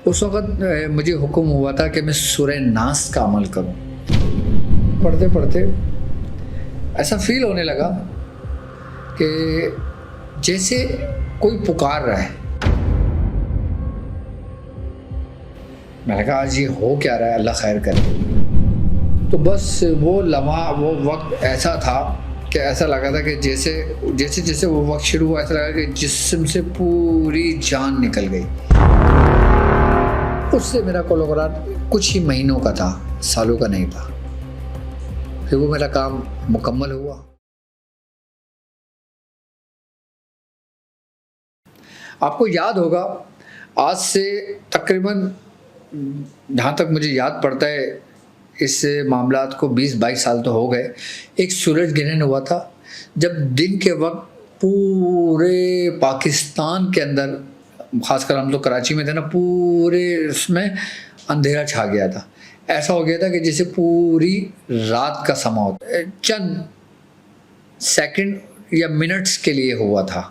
اس وقت مجھے حکم ہوا تھا کہ میں سورہ ناس کا عمل کروں. پڑھتے پڑھتے ایسا فیل ہونے لگا کہ جیسے کوئی پکار رہا ہے. میں نے کہا آج یہ ہو کیا رہا ہے، اللہ خیر کرے. تو بس وہ لمحہ، وہ وقت ایسا تھا کہ ایسا لگا تھا کہ جیسے وہ وقت شروع ہوا، ایسا لگا کہ جسم سے پوری جان نکل گئی. اس سے میرا کولوگرات کچھ ہی مہینوں کا تھا، سالوں کا نہیں تھا. پھر وہ میرا کام مکمل ہوا. آپ کو یاد ہوگا آج سے تقریباً جہاں تک مجھے یاد پڑتا ہے اس معاملات کو 20-22 سال تو ہو گئے. ایک سورج گرہن ہوا تھا جب دن کے وقت پورے پاکستان کے اندر، خاص کر ہم تو کراچی میں تھے نا، پورے اس میں اندھیرا چھا گیا تھا. ایسا ہو گیا تھا کہ جیسے پوری رات کا سما ہوتا ہے. چند سیکنڈ یا منٹس کے لیے ہوا تھا.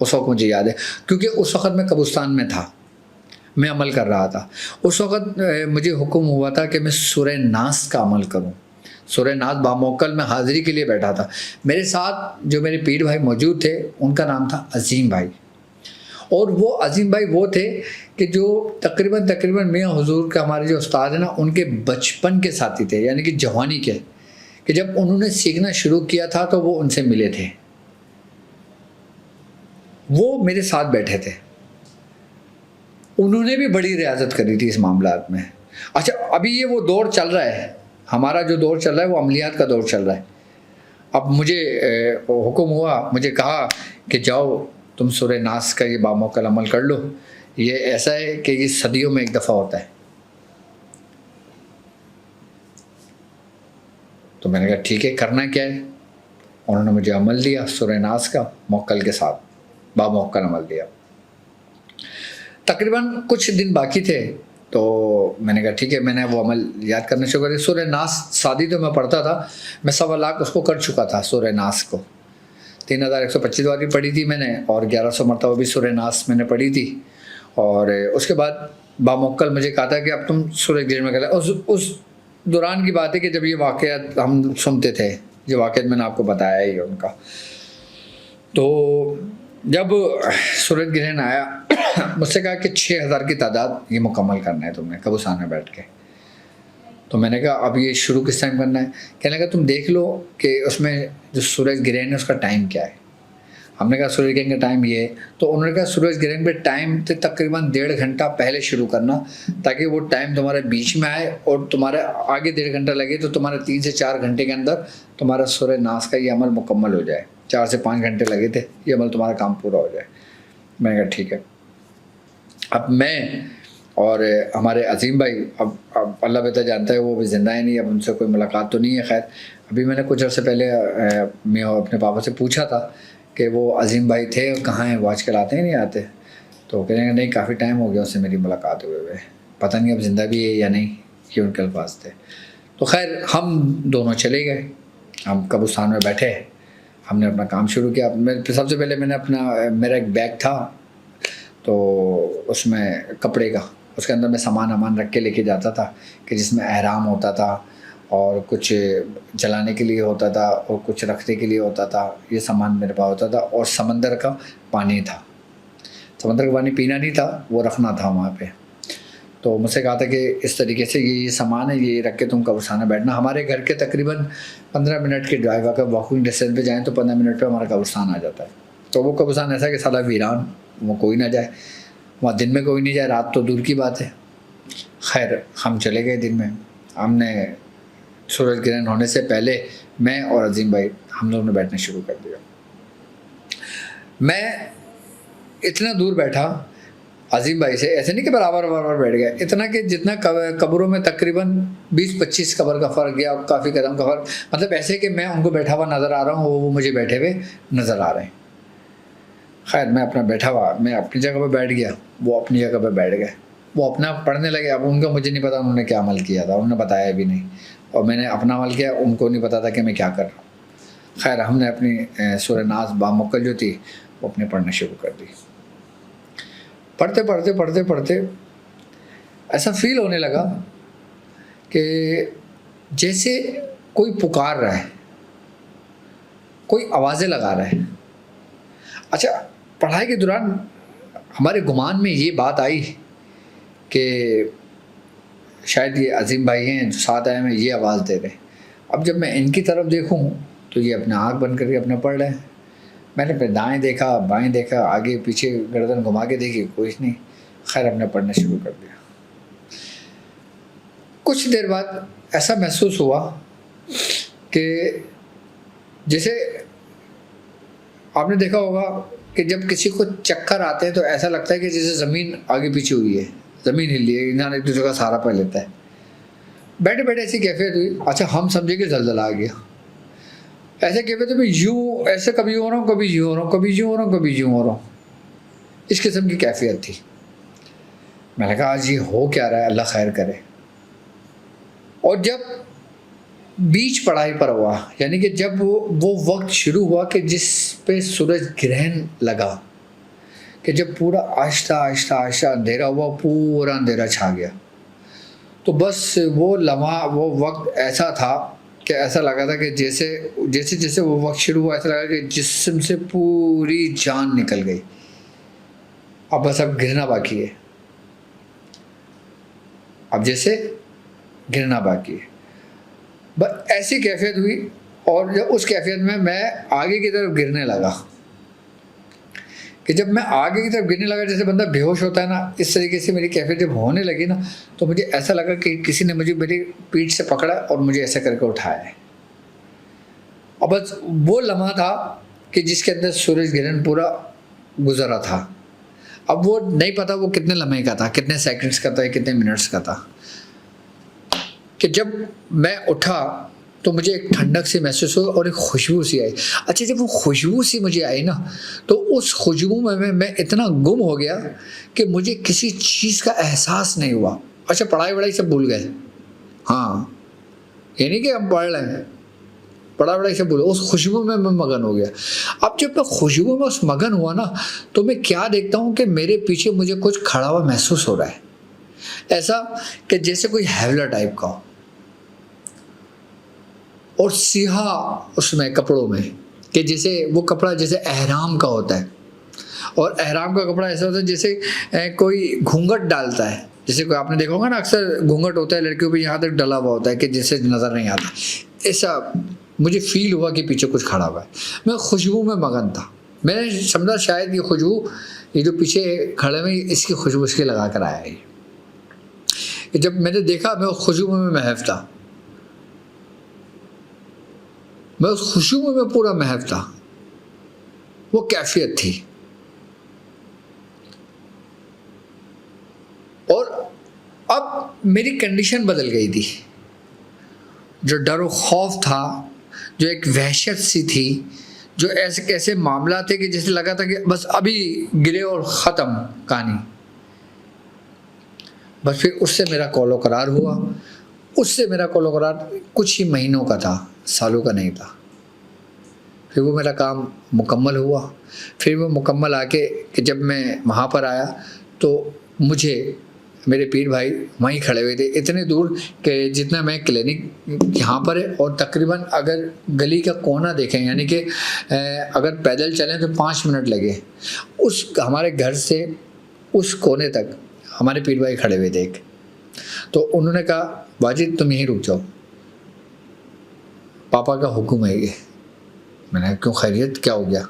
اس وقت مجھے یاد ہے کیونکہ اس وقت میں قبرستان میں تھا، میں عمل کر رہا تھا. اس وقت مجھے حکم ہوا تھا کہ میں سورہ ناس کا عمل کروں. سورہ ناس باموکل میں حاضری کے لیے بیٹھا تھا. میرے ساتھ جو میرے پیر بھائی موجود تھے ان کا نام تھا عظیم بھائی. اور وہ عظیم بھائی وہ تھے کہ جو تقریباً میاں حضور کے ہمارے جو استاد ہیں نا، ان کے بچپن کے ساتھی تھے، یعنی کہ جوانی کے، کہ جب انہوں نے سیکھنا شروع کیا تھا تو وہ ان سے ملے تھے. وہ میرے ساتھ بیٹھے تھے. انہوں نے بھی بڑی ریاضت کری تھی اس معاملات میں. اچھا، ابھی یہ وہ دور چل رہا ہے، ہمارا جو دور چل رہا ہے وہ عملیات کا دور چل رہا ہے. اب مجھے حکم ہوا، مجھے کہا کہ جاؤ تم سورہ ناس کا یہ باموکل عمل کر لو. یہ ایسا ہے کہ یہ صدیوں میں ایک دفعہ ہوتا ہے. تو میں نے کہا ٹھیک ہے، کرنا کیا ہے. انہوں نے مجھے عمل دیا سورہ ناس کا موکل کے ساتھ، باموکل عمل دیا. تقریباً کچھ دن باقی تھے تو میں نے کہا ٹھیک ہے، میں نے وہ عمل یاد کرنا شروع کر دیا. سورہ ناس سادی تو میں پڑھتا تھا، میں 1.25 لاکھ اس کو کر چکا تھا. سورہ ناس کو 3125 بار بھی پڑھی تھی میں نے، اور 1100 مرتبہ بھی سورہ ناس میں نے پڑھی تھی. اور اس کے بعد باموکل مجھے کہا تھا کہ اب تم سورہ گرہن میں کریں. اس دوران کی بات ہے کہ جب یہ واقعات ہم سنتے تھے، جو واقعات میں نے آپ کو بتایا ہی ان کا. تو جب سورج گرہن آیا مجھ سے کہا کہ 6000 کی تعداد یہ مکمل کرنا ہے تم نے قبرستان میں بیٹھ کے. تو میں نے کہا اب یہ شروع کس ٹائم کرنا ہے. کہنے لگا تم دیکھ لو کہ اس میں جو سورج گرہن ہے اس کا ٹائم کیا ہے. ہم نے کہا سورج گرہن کا ٹائم یہ ہے. تو انہوں نے کہا سورج گرہن پہ ٹائم سے تقریباً 1.5 گھنٹہ پہلے شروع کرنا، تاکہ وہ ٹائم تمہارے بیچ میں آئے اور تمہارے آگے 1.5 گھنٹہ لگے تو تمہارے 3 سے 4 گھنٹے کے اندر تمہارا سورہ ناس کا یہ عمل مکمل ہو جائے. 4 سے 5 گھنٹے لگے تھے، یہ عمل تمہارا کام پورا ہو جائے. میں نے کہا ٹھیک ہے. اب میں اور ہمارے عظیم بھائی، اب اللہ بہتر جانتا ہے وہ بھی زندہ ہے نہیں، اب ان سے کوئی ملاقات تو نہیں ہے. خیر، ابھی میں نے کچھ عرصے پہلے میں اپنے پاپا سے پوچھا تھا کہ وہ عظیم بھائی تھے کہاں ہیں، وہ آج کل آتے ہیں نہیں آتے. تو کہنے کہ نہیں، کافی ٹائم ہو گیا اس سے میری ملاقات ہوئے، پتہ نہیں اب زندہ بھی ہے یا نہیں. یہ ان کے الفاظ تھے. تو خیر ہم دونوں چلے گئے، ہم قبرستان میں بیٹھے، ہم نے اپنا کام شروع کیا. سب سے پہلے میں نے میرا ایک بیگ تھا تو اس میں کپڑے کا، اس کے اندر میں سامان رکھ کے لے کے جاتا تھا کہ جس میں احرام ہوتا تھا اور کچھ جلانے کے لیے ہوتا تھا اور کچھ رکھنے کے لیے ہوتا تھا. یہ سامان میرے پاس ہوتا تھا. اور سمندر کا پانی تھا، سمندر کا پانی پینا نہیں تھا، وہ رکھنا تھا وہاں پہ. تو مجھ سے کہا تھا کہ اس طریقے سے یہ سامان ہے، یہ رکھ کے تم قبرستان میں بیٹھنا. ہمارے گھر کے تقریباً 15 منٹ کے ڈرائیو، اگر واکنگ ڈسٹینس پہ جائیں تو 15 منٹ پہ ہمارا قبرستان آ جاتا ہے. تو وہ قبرستان ایسا کہ سارا ویران، وہ کوئی نہ جائے وہاں، دن میں کوئی نہیں جائے، رات تو دور کی بات ہے. خیر ہم چلے گئے دن میں. ہم نے سورج گرہن ہونے سے پہلے میں اور عظیم بھائی ہم لوگوں نے بیٹھنا شروع کر دیا. میں اتنا دور بیٹھا عظیم بھائی سے، ایسے نہیں کہ برابر بیٹھ گیا، اتنا کہ جتنا قبروں میں تقریباً 20-25 قبر کا فرق یا کافی قدم کا فرق، مطلب ایسے کہ میں ان کو بیٹھا ہوا نظر آ رہا ہوں، وہ مجھے بیٹھے ہوئے نظر آ رہے ہیں. خیر میں اپنا بیٹھا ہوا، میں اپنی جگہ پہ بیٹھ گیا، وہ اپنی جگہ پہ بیٹھ گئے، وہ اپنا پڑھنے لگے. اب ان کا مجھے نہیں پتا انہوں نے کیا عمل کیا تھا، انہوں نے بتایا بھی نہیں، اور میں نے اپنا عمل کیا، ان کو نہیں پتا تھا کہ میں کیا کر رہا ہوں. خیر ہم نے اپنی سورہ ناس باموکل جو تھی وہ اپنے پڑھنا شروع کر دی. پڑھتے ایسا فیل ہونے لگا کہ جیسے کوئی پکار رہا ہے، کوئی آوازیں لگا رہا ہے. اچھا، پڑھائی کے دوران ہمارے گمان میں یہ بات آئی کہ شاید یہ عظیم بھائی ہیں جو ساتھ آئے ہیں یہ آواز دے رہے ہیں. اب جب میں ان کی طرف دیکھوں تو یہ اپنا آنکھ بند کر کے اپنا پڑھ رہے ہیں. میں نے پھر دائیں دیکھا، بائیں دیکھا، آگے پیچھے گردن گھما کے دیکھی، کچھ نہیں. خیر اپنا پڑھنا شروع کر دیا. کچھ دیر بعد ایسا محسوس ہوا کہ جیسے آپ نے دیکھا ہوگا کہ جب کسی کو چکر آتے ہیں تو ایسا لگتا ہے کہ جیسے زمین آگے پیچھے ہوئی ہے، زمین ہلی ہے، انسان ایک دوسرے کا سہارا پہ لیتا ہے. بیٹھے بیٹھے ایسی کیفیت ہوئی. اچھا ہم سمجھے کہ زلزلہ آ گیا. ایسے کیفیت میں یوں ایسے کبھی ہو رہا ہوں، کبھی یوں ہو رہا ہوں، کبھی یوں ہو رہا ہوں، کبھی یوں ہو رہا ہوں. اس قسم کی کیفیت تھی. میں نے کہا آج یہ ہو کیا رہا ہے، اللہ خیر کرے. اور جب بیچ پڑھائی پر ہوا، یعنی کہ جب وہ وقت شروع ہوا کہ جس پہ سورج گرہن لگا، کہ جب پورا آہستہ آہستہ آہستہ اندھیرا ہوا، پورا اندھیرا چھا گیا، تو بس وہ لمحہ، وہ وقت ایسا تھا کہ ایسا لگا تھا کہ جیسے وہ وقت شروع ہوا ایسا لگا کہ جسم سے پوری جان نکل گئی. اب بس اب گرنا باقی ہے، اب جیسے گرنا باقی ہے. بس ایسی کیفیت ہوئی. اور جب اس کیفیت میں آگے کی طرف گرنے لگا، کہ جب میں آگے کی طرف گرنے لگا جیسے بندہ بے ہوش ہوتا ہے نا، اس طریقے سے میری کیفیت جب ہونے لگی نا تو مجھے ایسا لگا کہ کسی نے مجھے میری پیٹھ سے پکڑا اور مجھے ایسا کر کے اٹھایا ہے. اور بس وہ لمحہ تھا کہ جس کے اندر سورج گرہن پورا گزرا تھا. اب وہ نہیں پتا وہ کتنے لمحے کا تھا، کتنے سیکنڈز کا تھا، کتنے منٹس کا تھا. کہ جب میں اٹھا تو مجھے ایک ٹھنڈک سی محسوس ہوئی اور ایک خوشبو سی آئی. اچھا جب وہ خوشبو سی مجھے آئی نا تو اس خوشبو میں اتنا گم ہو گیا کہ مجھے کسی چیز کا احساس نہیں ہوا. اچھا پڑھائی وڑھائی سب بھول گئے، ہاں یہ نہیں کہ ہم پڑھ رہے ہیں، پڑھائی وڑھائی سب بھول، اس خوشبو میں مگن ہو گیا. اب جب میں خوشبو میں اس مگن ہوا نا تو میں کیا دیکھتا ہوں کہ میرے پیچھے مجھے کچھ کھڑا ہوا محسوس ہو رہا ہے، ایسا کہ جیسے کوئی ہیولا ٹائپ کا اور سیاہ اس میں کپڑوں میں، کہ جیسے وہ کپڑا جیسے احرام کا ہوتا ہے. اور احرام کا کپڑا ایسا ہوتا ہے جیسے کوئی گھونگھٹ ڈالتا ہے، جیسے کوئی آپ نے دیکھا ہوگا نا اکثر گھونگھٹ ہوتا ہے لڑکیوں پہ یہاں تک ڈلا ہوا ہوتا ہے کہ جسے نظر نہیں آتا. ایسا مجھے فیل ہوا کہ پیچھے کچھ کھڑا ہوا ہے. میں خوشبو میں مگن تھا. میں نے سمجھا شاید یہ خوشبو، یہ جو پیچھے کھڑے ہوئے اس کی خوشبو اس کے لگا کر آیا ہے. جب میں نے دیکھا میں اس خوشبو میں محو تھا، میں اس خوشبو میں پورا محو تھا. وہ کیفیت تھی. اور اب میری کنڈیشن بدل گئی تھی. جو ڈر و خوف تھا، جو ایک وحشت سی تھی، جو ایسے معاملات تھے کہ جیسے لگا تھا کہ بس ابھی گرے اور ختم کہانی. بس پھر اس سے میرا کول و قرار ہوا. اس سے میرا کول و قرار کچھ ہی مہینوں کا تھا، سالوں کا نہیں تھا. پھر وہ میرا کام مکمل ہوا. پھر وہ مکمل آ کے کہ جب میں وہاں پر آیا تو مجھے میرے پیر بھائی وہیں کھڑے ہوئے تھے، اتنے دور کہ جتنا میں کلینک یہاں پر ہے اور تقریباً اگر گلی کا کونا دیکھیں یعنی کہ اگر پیدل چلیں تو 5 منٹ لگے. اس ہمارے گھر سے اس کونے تک ہمارے پیر بھائی کھڑے ہوئے تھے ایک. تو انہوں نے کہا واجد تم یہیں رک جاؤ، پاپا کا حکم ہے یہ. میں نے کیوں خیریت کیا ہو گیا؟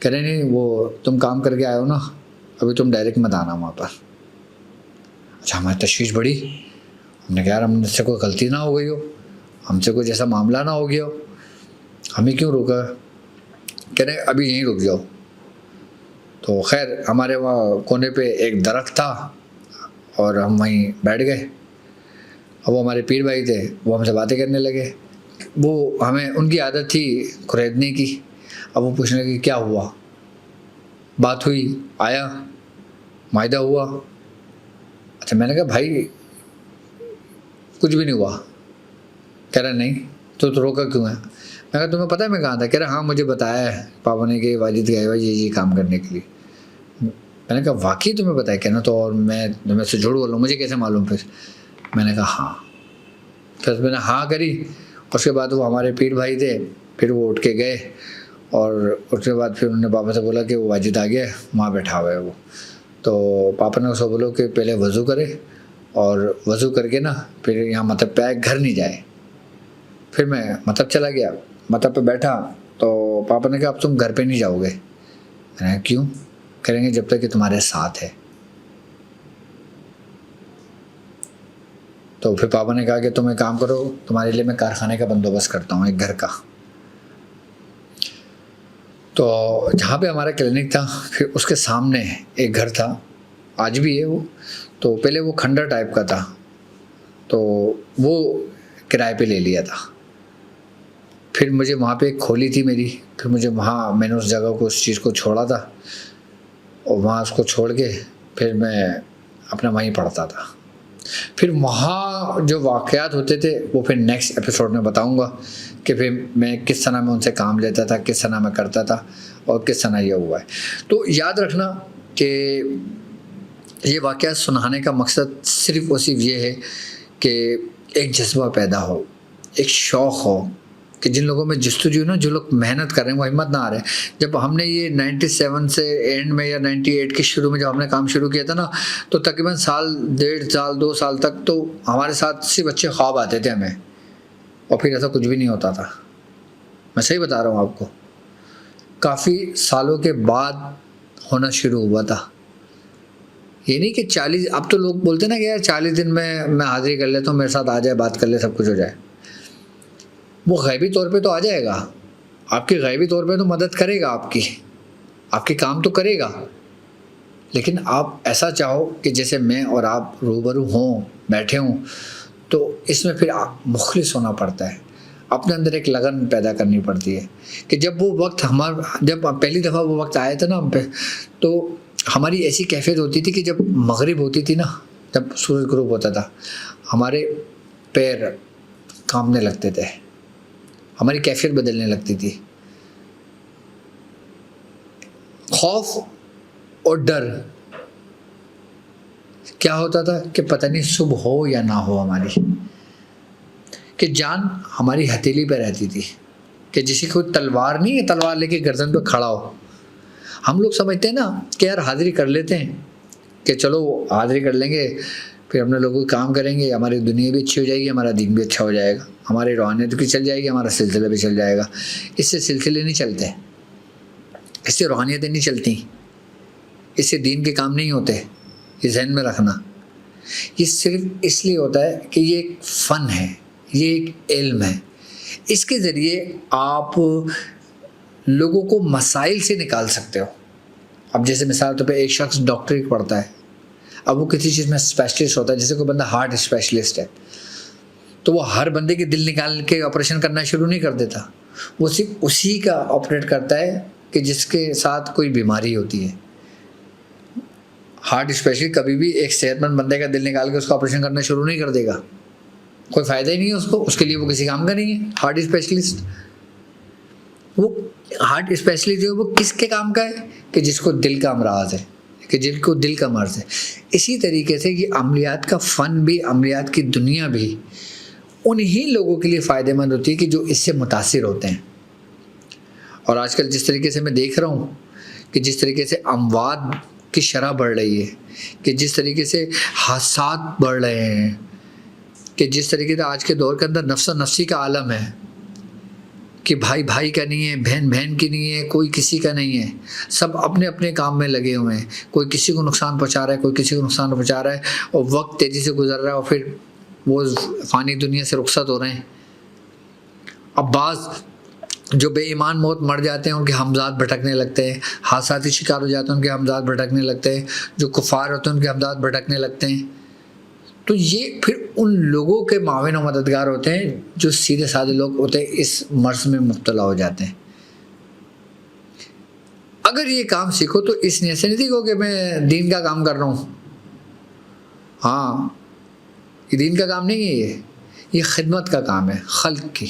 کہہ رہے نہیں وہ تم کام کر کے آئے ہو نا، ابھی تم ڈائریکٹ مت آنا وہاں پر. اچھا ہماری تشویش بڑھی. ہم نے کہا یار ہم سے کوئی غلطی نہ ہو گئی ہو، ہم سے کوئی جیسا معاملہ نہ ہو گیا ہو، ہمیں کیوں روکا؟ کہہ رہے ابھی یہیں رک جاؤ. تو خیر ہمارے وہاں کونے پہ ایک درخت تھا اور ہم وہیں بیٹھ گئے. اب وہ ہمارے پیر بھائی تھے، وہ ہم سے باتیں کرنے لگے. وہ ہمیں ان کی عادت تھی خریدنے کی. اب وہ پوچھنے لگے کیا ہوا، بات ہوئی، آیا معاہدہ ہوا. اچھا میں نے کہا بھائی کچھ بھی نہیں ہوا. کہہ رہا نہیں تو روکا کیوں ہے؟ میں کہا تمہیں پتہ ہے میں کہاں تھا؟ کہہ رہا ہاں مجھے بتایا ہے پاپا نے کہ واجد گئے ہوا یہ کام کرنے کے لیے. میں نے کہا واقعی تمہیں پتہ ہے؟ کہنا تو اور میں تمہیں سے جھوٹ بول رہا ہوں، مجھے کیسے معلوم؟ پھر میں نے کہا ہاں. پھر میں نے ہاں کری. اس کے بعد وہ ہمارے پیر بھائی تھے، پھر وہ اٹھ کے گئے، اور اس کے بعد پھر انہوں نے پاپا سے بولا کہ وہ واجد آ گیا ہے، وہاں بیٹھا ہوا ہے وہ. تو پاپا نے اس کو بولو کہ پہلے وضو کرے، اور وضو کر کے نا پھر یہاں مطلب پہ گھر نہیں جائے. پھر میں مطلب چلا گیا، مطلب پہ بیٹھا. تو پاپا نے کہا اب تم گھر پہ نہیں جاؤ گے. میں نے کہا کیوں؟ کریں گے جب تک کہ تمہارے ساتھ ہے. تو پھر پاپا نے کہا کہ تم ایک کام کرو، تمہارے لیے میں کارخانے کا بندوبست کرتا ہوں، ایک گھر کا. تو جہاں پہ ہمارا کلینک تھا، پھر اس کے سامنے ایک گھر تھا، آج بھی ہے وہ. تو پہلے وہ کھنڈر ٹائپ کا تھا، تو وہ کرائے پہ لے لیا تھا. پھر مجھے وہاں پہ ایک کھولی تھی میری، پھر مجھے وہاں میں نے اس جگہ کو، اس چیز کو چھوڑا تھا، اور وہاں اس کو چھوڑ کے پھر میں اپنا وہیں پڑھتا تھا. پھر وہاں جو واقعات ہوتے تھے وہ پھر نیکسٹ ایپیسوڈ میں بتاؤں گا کہ پھر میں کس طرح میں ان سے کام لیتا تھا، کس طرح میں کرتا تھا، اور کس طرح یہ ہوا ہے. تو یاد رکھنا کہ یہ واقعات سنانے کا مقصد صرف اور صرف یہ ہے کہ ایک جذبہ پیدا ہو، ایک شوق ہو، کہ جن لوگوں میں جستجو نا، جو لوگ محنت کر رہے ہیں وہ ہمت نہ آ رہے ہیں. جب ہم نے یہ 97 سے اینڈ میں یا 98 کے شروع میں جب ہم نے کام شروع کیا تھا نا، تو تقریباً سال، 1.5 سال 2 سال تک تو ہمارے ساتھ صرف اچھے خواب آتے تھے ہمیں، اور پھر ایسا کچھ بھی نہیں ہوتا تھا. میں صحیح بتا رہا ہوں آپ کو. کافی سالوں کے بعد ہونا شروع ہوا تھا. یہ نہیں کہ 40، اب تو لوگ بولتے ہیں نا کہ یار 40 دن میں حاضری کر لیتا ہوں، میرے ساتھ آ جائے، بات کر لے، سب کچھ ہو جائے. وہ غیبی طور پہ تو آ جائے گا، آپ کی غیبی طور پہ تو مدد کرے گا، آپ کے کام تو کرے گا. لیکن آپ ایسا چاہو کہ جیسے میں اور آپ روبرو ہوں، بیٹھے ہوں، تو اس میں پھر مخلص ہونا پڑتا ہے. اپنے اندر ایک لگن پیدا کرنی پڑتی ہے کہ جب وہ وقت جب پہلی دفعہ وہ وقت آیا تھا نا ہم پہ، تو ہماری ایسی کیفیت ہوتی تھی کہ جب مغرب ہوتی تھی نا، جب سورج غروب ہوتا تھا، ہمارے پیر کانپنے لگتے تھے، ہماری کیفیت بدلنے لگتی تھی. خوف اور ڈر کیا ہوتا تھا کہ پتہ نہیں صبح ہو یا نہ ہو ہماری، کہ جان ہماری ہتھیلی پہ رہتی تھی، کہ جسی کو تلوار نہیں ہے، تلوار لے کے گردن پہ کھڑا ہو. ہم لوگ سمجھتے ہیں نا کہ یار حاضری کر لیتے ہیں، کہ چلو حاضری کر لیں گے، پھر اپنے لوگوں کا کام کریں گے، ہماری دنیا بھی اچھی ہو جائے گی، ہمارا دین بھی اچھا ہو جائے گا، ہماری روحانیت بھی چل جائے گی، ہمارا سلسلہ بھی چل جائے گا. اس سے سلسلے نہیں چلتے، اس سے روحانیتیں نہیں چلتی، اس سے دین کے کام نہیں ہوتے. یہ ذہن میں رکھنا. یہ صرف اس لیے ہوتا ہے کہ یہ ایک فن ہے، یہ ایک علم ہے. اس کے ذریعے آپ لوگوں کو مسائل سے نکال سکتے ہو. اب جیسے مثال طور پہ ایک شخص ڈاکٹری پڑھتا ہے، اب وہ کسی چیز میں اسپیشلسٹ ہوتا ہے، جیسے کوئی بندہ ہارٹ اسپیشلسٹ ہے، تو وہ ہر بندے کے دل نکال کے آپریشن کرنا شروع نہیں کر دیتا، وہ صرف اسی کا آپریٹ کرتا ہے کہ جس کے ساتھ کوئی بیماری ہوتی ہے. ہارٹ اسپیشلسٹ کبھی بھی ایک صحت مند بندے کا دل نکال کے اس کا آپریشن کرنا شروع نہیں کر دے گا، کوئی فائدہ ہی نہیں ہے اس کو، اس کے لیے وہ کسی کام کا نہیں ہے. ہارٹ اسپیشلسٹ، وہ ہارٹ اسپیشلسٹ جو ہے وہ کس کے کام کا ہے؟ کہ جس کو دل کا امراض ہے، کہ جن کو دل کا مرض ہے. اسی طریقے سے یہ عملیات کا فن بھی، عملیات کی دنیا بھی انہی لوگوں کے لیے فائدہ مند ہوتی ہے کہ جو اس سے متاثر ہوتے ہیں. اور آج کل جس طریقے سے میں دیکھ رہا ہوں کہ جس طریقے سے اموات کی شرح بڑھ رہی ہے، کہ جس طریقے سے حادثات بڑھ رہے ہیں، کہ جس طریقے سے آج کے دور کے اندر نفس و نفسی کا عالم ہے، کہ بھائی بھائی کا نہیں ہے، بہن بہن کی نہیں ہے، کوئی کسی کا نہیں ہے، سب اپنے اپنے کام میں لگے ہوئے ہیں، کوئی کسی کو نقصان پہنچا رہا ہے، کوئی کسی کو نقصان پہنچا رہا ہے، اور وقت تیزی سے گزر رہا ہے، اور پھر وہ فانی دنیا سے رخصت ہو رہے ہیں. اب بعض جو بے ایمان موت مر جاتے ہیں، ان کے ہمزاد بھٹکنے لگتے ہیں، حادثاتی شکار ہو جاتے ہیں، ان کے ہمزاد بھٹکنے لگتے ہیں، جو کفار ہوتے ہیں ان کے ہمزاد بھٹکنے لگتے ہیں. تو یہ پھر ان لوگوں کے معاون و مددگار ہوتے ہیں جو سیدھے سادے لوگ ہوتے ہیں، اس مرض میں مبتلا ہو جاتے ہیں. اگر یہ کام سیکھو تو اس نیت سے نہیں سیکھو کہ میں دین کا کام کر رہا ہوں. ہاں، یہ دین کا کام نہیں ہے، یہ خدمت کا کام ہے، خلق کی،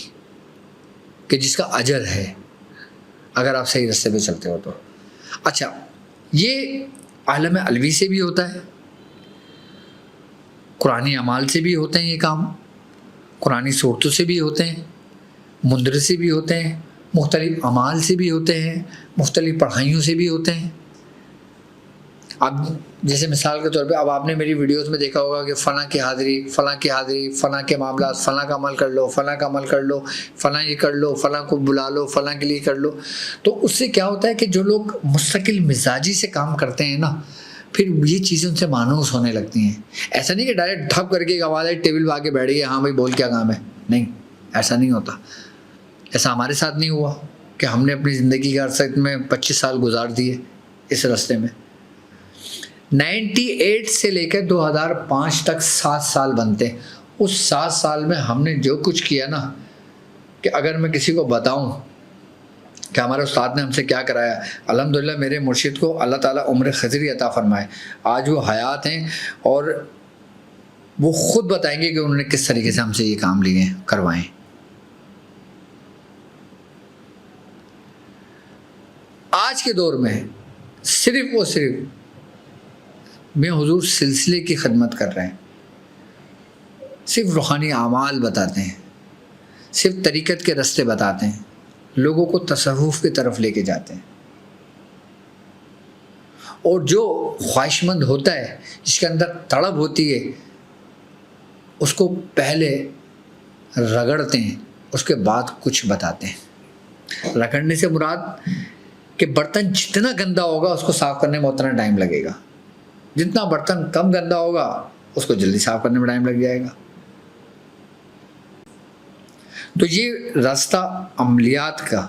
کہ جس کا اجر ہے اگر آپ صحیح راستے پہ چلتے ہو تو. اچھا، یہ عالم علوی سے بھی ہوتا ہے، قرآنی اعمال سے بھی ہوتے ہیں یہ کام، قرآنی صورتوں سے بھی ہوتے ہیں، مندر سے بھی ہوتے ہیں، مختلف اعمال سے بھی ہوتے ہیں، مختلف پڑھائیوں سے بھی ہوتے ہیں۔ اب جیسے مثال کے طور پہ اب آپ نے میری ویڈیوز میں دیکھا ہوگا کہ فلاں کی حاضری، فلاں کی حاضری، فلاں کے معاملات، فلاں کا عمل کر لو، فلاں کا عمل کر لو، فلاں یہ کر لو، فلاں کو بلا لو، فلاں کے لیے کر لو۔ تو اس سے کیا ہوتا ہے کہ جو لوگ مستقل مزاجی سے کام کرتے ہیں نا، پھر یہ چیزیں ان سے مانوس ہونے لگتی ہیں۔ ایسا نہیں کہ ڈائریکٹ ٹھپ کر کے ایک آواز ہے ٹیبل پہ آ کے بیٹھ گئے، ہاں بھائی بول کیا کام ہے، نہیں، ایسا نہیں ہوتا۔ ایسا ہمارے ساتھ نہیں ہوا کہ ہم نے اپنی زندگی کے عرصے میں 25 سال گزار دیے اس راستے میں۔ 98 سے لے کر 2005 تک 7 سال بنتے، اس 7 سال میں ہم نے جو کچھ کیا نا، کہ اگر میں کسی کو بتاؤں کہ ہمارے استاد نے ہم سے کیا کرایا، الحمدللہ میرے مرشد کو اللہ تعالیٰ عمر خضری عطا فرمائے، آج وہ حیات ہیں اور وہ خود بتائیں گے کہ انہوں نے کس طریقے سے ہم سے یہ کام لیے کروائیں۔ آج کے دور میں صرف اور صرف میں حضور سلسلے کی خدمت کر رہے ہیں، صرف روحانی اعمال بتاتے ہیں، صرف طریقت کے راستے بتاتے ہیں، لوگوں کو تصوف کی طرف لے کے جاتے ہیں۔ اور جو خواہش مند ہوتا ہے، جس کے اندر تڑپ ہوتی ہے، اس کو پہلے رگڑتے ہیں، اس کے بعد کچھ بتاتے ہیں۔ رگڑنے سے مراد کہ برتن جتنا گندا ہوگا اس کو صاف کرنے میں اتنا ٹائم لگے گا، جتنا برتن کم گندا ہوگا اس کو جلدی صاف کرنے میں ٹائم لگ جائے گا۔ تو یہ راستہ عملیات کا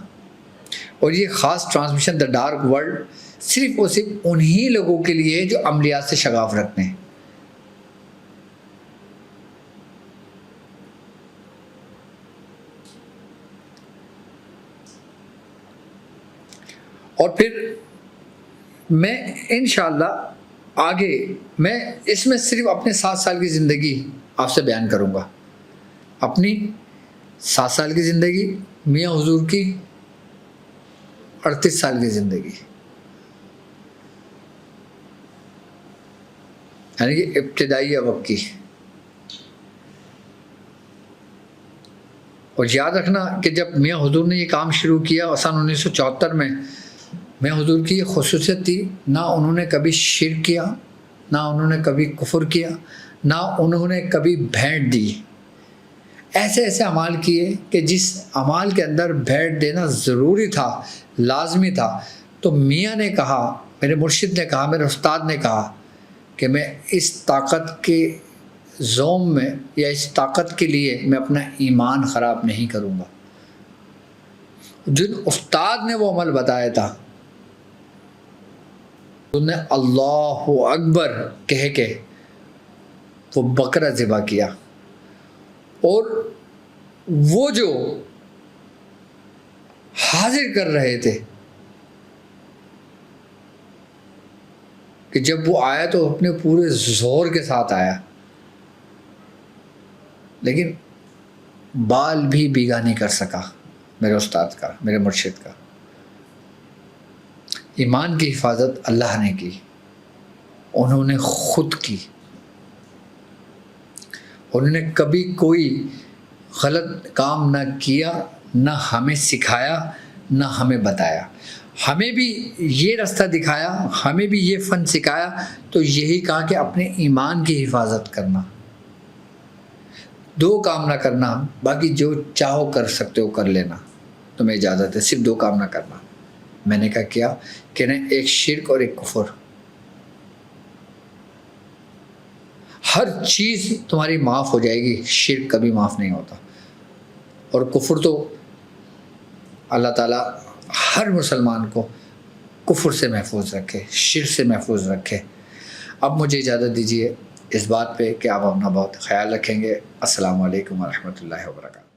اور یہ خاص ٹرانسمیشن دا ڈارک ورلڈ صرف اور صرف انہی لوگوں کے لیے جو عملیات سے شغاف رکھتے ہیں۔ اور پھر میں انشاءاللہ آگے میں اس میں صرف اپنے 7 سال کی زندگی آپ سے بیان کروں گا، اپنی 7 سال کی زندگی، میاں حضور کی 38 سال کی زندگی، یعنی کہ ابتدائی وقت کی۔ اور یاد رکھنا کہ جب میاں حضور نے یہ کام شروع کیا سن 1974 میں، میاں حضور کی یہ خصوصیت تھی، نہ انہوں نے کبھی شرک کیا، نہ انہوں نے کبھی کفر کیا، نہ انہوں نے کبھی بھیٹ دی۔ ایسے ایسے اعمال کیے کہ جس اعمال کے اندر بھیٹ دینا ضروری تھا، لازمی تھا، تو میاں نے کہا، میرے مرشد نے کہا، میرے استاد نے کہا کہ میں اس طاقت کے زوم میں یا اس طاقت کے لیے میں اپنا ایمان خراب نہیں کروں گا۔ جن استاد نے وہ عمل بتایا تھا، انہوں نے اللہ اکبر کہہ کے وہ بکرا ذبح کیا، اور وہ جو حاضر کر رہے تھے کہ جب وہ آیا تو اپنے پورے زور کے ساتھ آیا، لیکن بال بھی بھیگا نہیں کر سکا میرے استاد کا، میرے مرشد کا۔ ایمان کی حفاظت اللہ نے کی، انہوں نے خود کی، انہوں نے کبھی کوئی غلط کام نہ کیا، نہ ہمیں سکھایا، نہ ہمیں بتایا۔ ہمیں بھی یہ راستہ دکھایا، ہمیں بھی یہ فن سکھایا، تو یہی کہا کہ اپنے ایمان کی حفاظت کرنا، 2 کام نہ کرنا، باقی جو چاہو کر سکتے ہو کر لینا، تمہیں اجازت ہے، صرف 2 کام نہ کرنا۔ میں نے کہا کیا؟ کہ ایک شرک اور ایک کفر۔ ہر چیز تمہاری معاف ہو جائے گی، شرک کبھی معاف نہیں ہوتا، اور کفر تو اللہ تعالیٰ ہر مسلمان کو کفر سے محفوظ رکھے، شرک سے محفوظ رکھے۔ اب مجھے اجازت دیجیے اس بات پہ کہ آپ اپنا بہت خیال رکھیں گے۔ السلام علیکم ورحمۃ اللہ وبرکاتہ۔